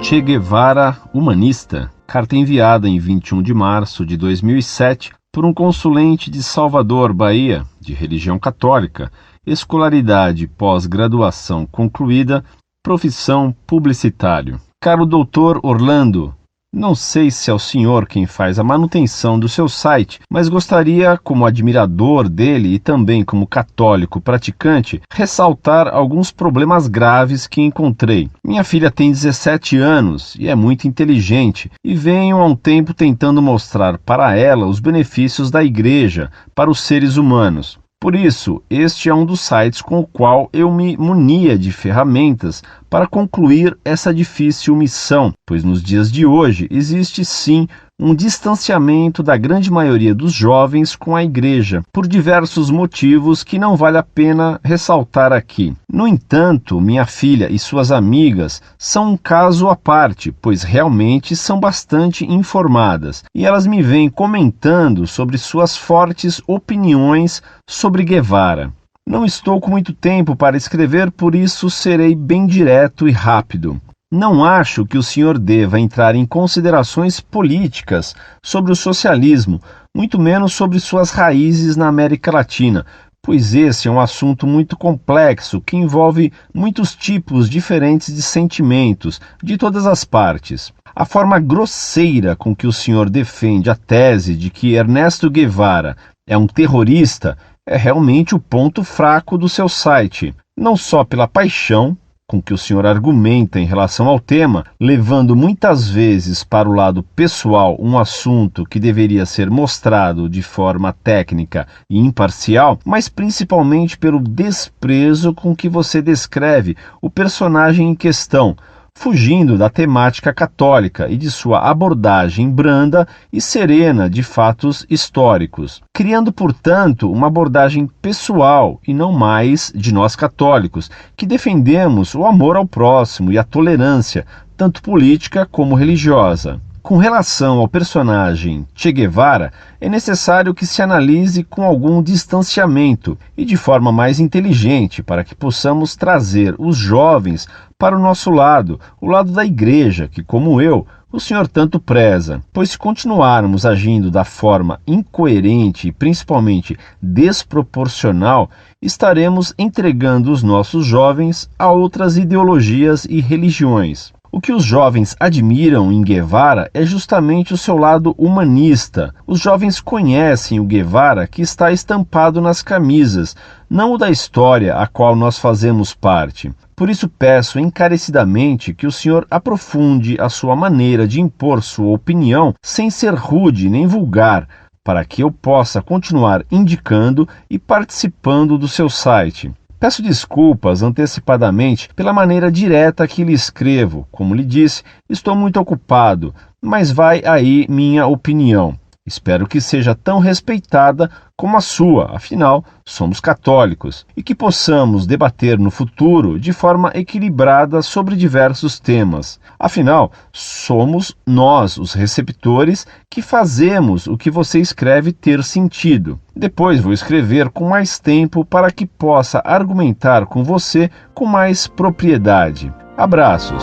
Che Guevara humanista. Carta enviada em 21 de março de 2007 por um consulente de Salvador, Bahia, de religião católica, escolaridade pós-graduação concluída, profissão publicitário. Caro doutor Orlando, não sei se é o senhor quem faz a manutenção do seu site, mas gostaria, como admirador dele e também como católico praticante, ressaltar alguns problemas graves que encontrei. Minha filha tem 17 anos e é muito inteligente, e venho há um tempo tentando mostrar para ela os benefícios da igreja para os seres humanos. Por isso, este é um dos sites com o qual eu me munia de ferramentas para concluir essa difícil missão, pois nos dias de hoje existe sim um distanciamento da grande maioria dos jovens com a igreja, por diversos motivos que não vale a pena ressaltar aqui. No entanto, minha filha e suas amigas são um caso à parte, pois realmente são bastante informadas, e elas me vêm comentando sobre suas fortes opiniões sobre Guevara. Não estou com muito tempo para escrever, por isso serei bem direto e rápido. Não acho que o senhor deva entrar em considerações políticas sobre o socialismo, muito menos sobre suas raízes na América Latina, pois esse é um assunto muito complexo que envolve muitos tipos diferentes de sentimentos de todas as partes. A forma grosseira com que o senhor defende a tese de que Ernesto Guevara é um terrorista é realmente o ponto fraco do seu site, não só pela paixão com que o senhor argumenta em relação ao tema, levando muitas vezes para o lado pessoal um assunto que deveria ser mostrado de forma técnica e imparcial, mas principalmente pelo desprezo com que você descreve o personagem em questão, fugindo da temática católica e de sua abordagem branda e serena de fatos históricos, criando, portanto, uma abordagem pessoal e não mais de nós católicos, que defendemos o amor ao próximo e a tolerância, tanto política como religiosa. Com relação ao personagem Che Guevara, é necessário que se analise com algum distanciamento e de forma mais inteligente para que possamos trazer os jovens para o nosso lado, o lado da igreja, que, como eu, o senhor tanto preza. Pois se continuarmos agindo da forma incoerente e principalmente desproporcional, estaremos entregando os nossos jovens a outras ideologias e religiões. O que os jovens admiram em Guevara é justamente o seu lado humanista. Os jovens conhecem o Guevara que está estampado nas camisas, não o da história a qual nós fazemos parte. Por isso peço encarecidamente que o senhor aprofunde a sua maneira de impor sua opinião sem ser rude nem vulgar, para que eu possa continuar indicando e participando do seu site. Peço desculpas antecipadamente pela maneira direta que lhe escrevo. Como lhe disse, estou muito ocupado, mas vai aí minha opinião. Espero que seja tão respeitada como a sua, afinal, somos católicos, e que possamos debater no futuro de forma equilibrada sobre diversos temas. Afinal, somos nós, os receptores, que fazemos o que você escreve ter sentido. Depois vou escrever com mais tempo para que possa argumentar com você com mais propriedade. Abraços.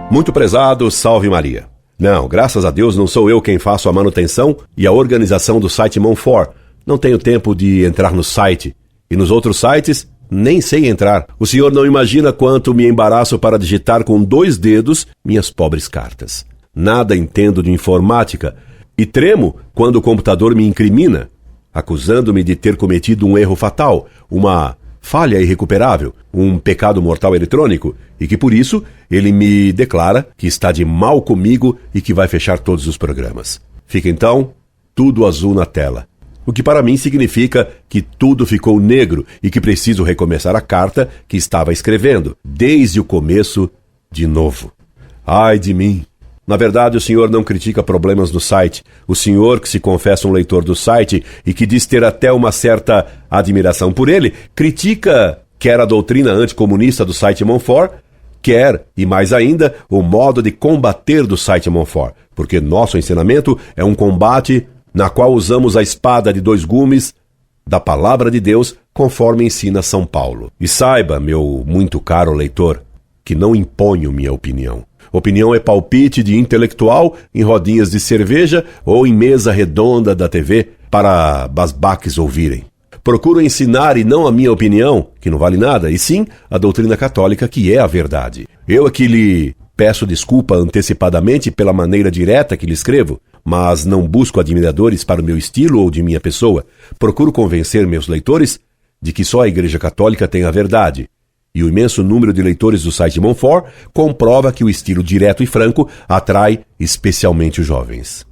Muito prezado, salve Maria. Não, graças a Deus não sou eu quem faço a manutenção e a organização do site Monfort. Não tenho tempo de entrar no site. E nos outros sites, nem sei entrar. O senhor não imagina quanto me embaraço para digitar com 2 dedos minhas pobres cartas. Nada entendo de informática e tremo quando o computador me incrimina, acusando-me de ter cometido um erro fatal, uma falha irrecuperável, um pecado mortal eletrônico, e que por isso ele me declara que está de mal comigo e que vai fechar todos os programas. Fica então tudo azul na tela, o que para mim significa que tudo ficou negro e que preciso recomeçar a carta que estava escrevendo, desde o começo, de novo. Ai de mim! Na verdade, o senhor não critica problemas no site. O senhor, que se confessa um leitor do site e que diz ter até uma certa admiração por ele, critica quer a doutrina anticomunista do site Monfort, quer, e mais ainda, o modo de combater do site Monfort, porque nosso ensinamento é um combate na qual usamos a espada de 2 gumes da palavra de Deus, conforme ensina São Paulo. E saiba, meu muito caro leitor, que não imponho minha opinião. Opinião é palpite de intelectual em rodinhas de cerveja ou em mesa redonda da TV para basbaques ouvirem. Procuro ensinar, e não a minha opinião, que não vale nada, e sim a doutrina católica, que é a verdade. Eu aqui lhe peço desculpa antecipadamente pela maneira direta que lhe escrevo, mas não busco admiradores para o meu estilo ou de minha pessoa. Procuro convencer meus leitores de que só a Igreja Católica tem a verdade. E o imenso número de leitores do site Monfort comprova que o estilo direto e franco atrai especialmente os jovens.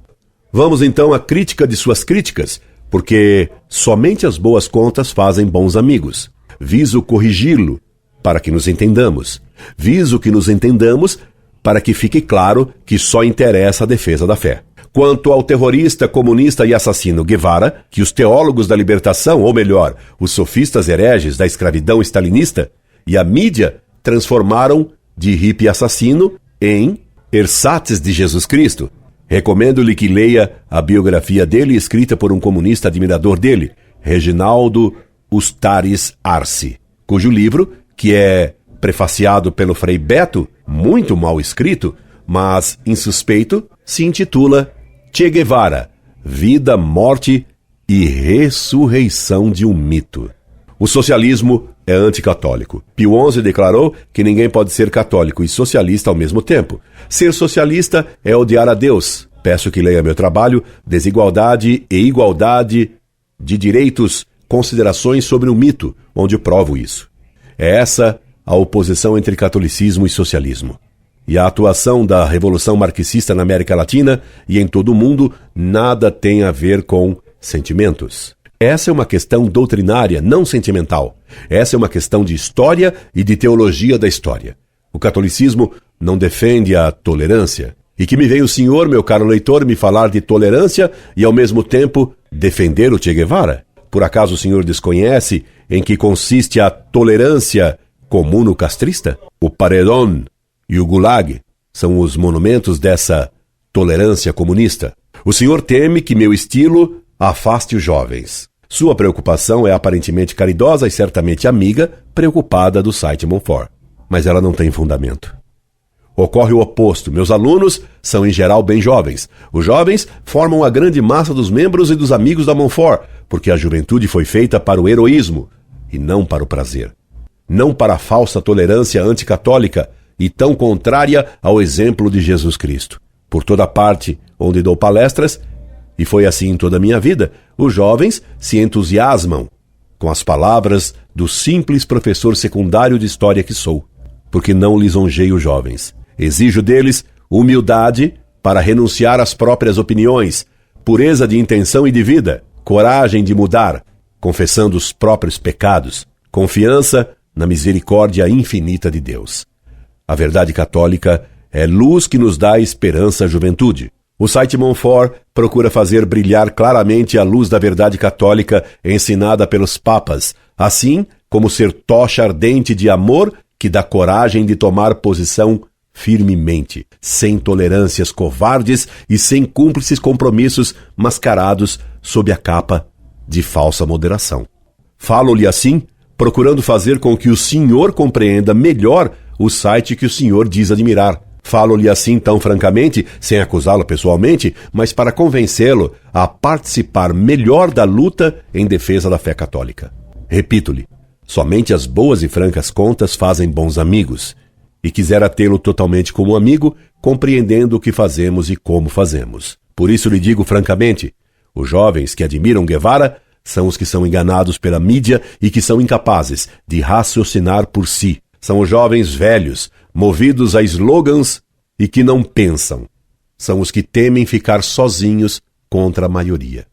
Vamos então à crítica de suas críticas, porque somente as boas contas fazem bons amigos. Viso corrigi-lo para que nos entendamos. Viso que nos entendamos para que fique claro que só interessa a defesa da fé. Quanto ao terrorista, comunista e assassino Guevara, que os teólogos da libertação, ou melhor, os sofistas hereges da escravidão stalinista e a mídia transformaram de hippie assassino em ersatz de Jesus Cristo. Recomendo-lhe que leia a biografia dele, escrita por um comunista admirador dele, Reginaldo Ustares Arce, cujo livro, que é prefaciado pelo Frei Beto, muito mal escrito, mas insuspeito, se intitula Che Guevara, Vida, Morte e Ressurreição de um Mito. O socialismo é anticatólico. Pio XI declarou que ninguém pode ser católico e socialista ao mesmo tempo. Ser socialista é odiar a Deus. Peço que leia meu trabalho Desigualdade e Igualdade de Direitos, Considerações sobre o Mito, onde provo isso. É essa a oposição entre catolicismo e socialismo. E a atuação da Revolução Marxista na América Latina e em todo o mundo nada tem a ver com sentimentos. Essa é uma questão doutrinária, não sentimental. Essa é uma questão de história e de teologia da história. O catolicismo não defende a tolerância. E que me veio o senhor, meu caro leitor, me falar de tolerância e, ao mesmo tempo, defender o Che Guevara? Por acaso o senhor desconhece em que consiste a tolerância comuno-castrista? O Paredón e o Gulag são os monumentos dessa tolerância comunista. O senhor teme que meu estilo afaste os jovens. Sua preocupação é aparentemente caridosa e certamente amiga, preocupada do site Monfort. Mas ela não tem fundamento. Ocorre o oposto. Meus alunos são em geral bem jovens. Os jovens formam a grande massa dos membros e dos amigos da Monfort, porque a juventude foi feita para o heroísmo e não para o prazer. Não para a falsa tolerância anticatólica e tão contrária ao exemplo de Jesus Cristo. Por toda parte onde dou palestras, e foi assim em toda a minha vida, os jovens se entusiasmam com as palavras do simples professor secundário de história que sou, porque não lisonjeio os jovens. Exijo deles humildade para renunciar às próprias opiniões, pureza de intenção e de vida, coragem de mudar, confessando os próprios pecados, confiança na misericórdia infinita de Deus. A verdade católica é luz que nos dá esperança à juventude. O site Monfort procura fazer brilhar claramente a luz da verdade católica ensinada pelos papas, assim como ser tocha ardente de amor que dá coragem de tomar posição firmemente, sem tolerâncias covardes e sem cúmplices compromissos mascarados sob a capa de falsa moderação. Falo-lhe assim, procurando fazer com que o senhor compreenda melhor o site que o senhor diz admirar. Falo-lhe assim tão francamente, sem acusá-lo pessoalmente, mas para convencê-lo a participar melhor da luta em defesa da fé católica. Repito-lhe, somente as boas e francas contas fazem bons amigos, e quisera tê-lo totalmente como amigo, compreendendo o que fazemos e como fazemos. Por isso lhe digo francamente, os jovens que admiram Guevara são os que são enganados pela mídia e que são incapazes de raciocinar por si. São os jovens velhos, movidos a slogans e que não pensam. São os que temem ficar sozinhos contra a maioria.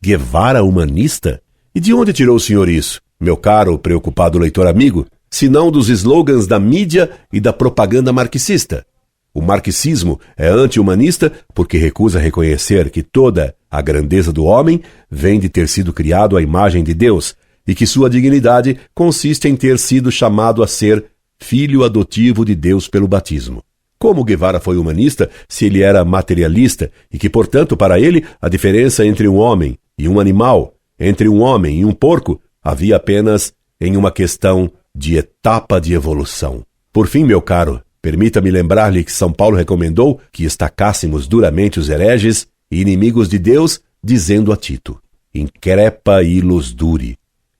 Guevara humanista? E de onde tirou o senhor isso, meu caro preocupado leitor amigo, se não dos slogans da mídia e da propaganda marxista? O marxismo é anti-humanista porque recusa reconhecer que toda a grandeza do homem vem de ter sido criado à imagem de Deus e que sua dignidade consiste em ter sido chamado a ser filho adotivo de Deus pelo batismo. Como Guevara foi humanista se ele era materialista e que, portanto, para ele, a diferença entre um homem e um animal entre um homem e um porco havia apenas em uma questão de etapa de evolução. Por fim, meu caro, permita-me lembrar-lhe que São Paulo recomendou que estacássemos duramente os hereges e inimigos de Deus, dizendo a Tito: increpa illos duri,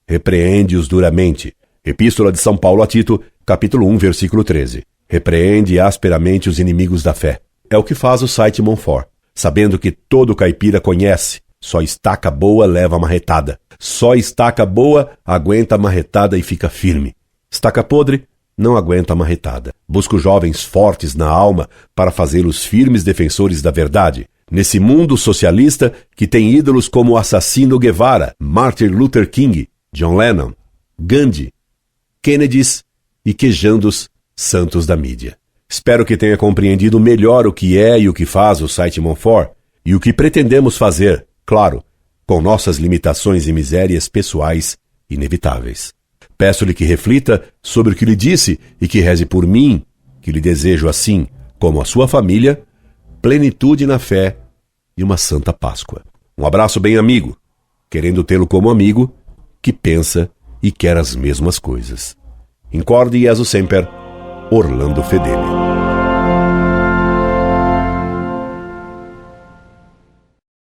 repreende-os duramente. Epístola de São Paulo a Tito, capítulo 1, versículo 13. Repreende asperamente os inimigos da fé. É o que faz o site Monfort, sabendo que todo caipira conhece: só estaca boa leva marretada. Só estaca boa aguenta a marretada e fica firme. Estaca podre não aguenta a marretada. Busco jovens fortes na alma para fazê-los firmes defensores da verdade. Nesse mundo socialista que tem ídolos como o assassino Guevara, Martin Luther King, John Lennon, Gandhi, Kennedys e quejandos santos da mídia. Espero que tenha compreendido melhor o que é e o que faz o site Monfort e o que pretendemos fazer, claro, com nossas limitações e misérias pessoais inevitáveis. Peço-lhe que reflita sobre o que lhe disse e que reze por mim, que lhe desejo assim, como a sua família, plenitude na fé e uma santa Páscoa. Um abraço bem amigo, querendo tê-lo como amigo, que pensa e quer as mesmas coisas. Incorde Jesus Semper, Orlando Fedeli.